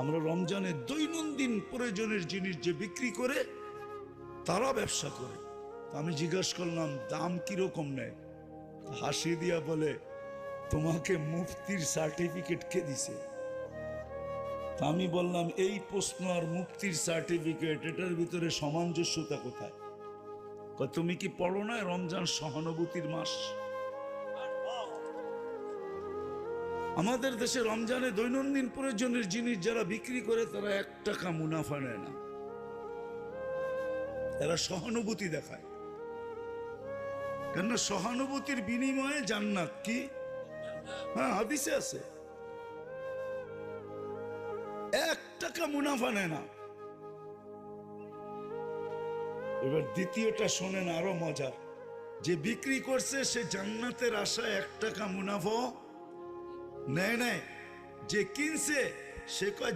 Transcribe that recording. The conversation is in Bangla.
আমরা রমজানে দৈনন্দিন প্রয়োজনের জিনিস যে বিক্রি করে তারা ব্যবসা করে। আমি জিজ্ঞাসা করলাম দাম কিরকম নেয়? হাসি দিয়া বলে, তোমাকে মুফতির সার্টিফিকেট কে দিছে? আমি বললাম, এই প্রশ্ন আর মুফতির সার্টিফিকেট এটার ভিতরে সামঞ্জস্যতা কোথায়? তুমি কি পড়ো না রমজান সহানুভূতির মাস? আমাদের দেশে রমজানে দৈনন্দিন প্রয়োজনের জিনিস যারা বিক্রি করে তারা 1 টাকা মুনাফা নেয় না, এরা সহানুভূতি দেখায়। কেন? সহানুভূতির বিনিময়ে জান্নাত। কি? হ্যাঁ, হাদিসে আছে। 1 টাকা মুনাফা নেয় না। এবার দ্বিতীয়টা শোনেন, আরো মজার। যে বিক্রি করছে সে জান্নাতের আশায় 1 টাকা মুনাফা নেয় নাই, যে কিনছে সে কয়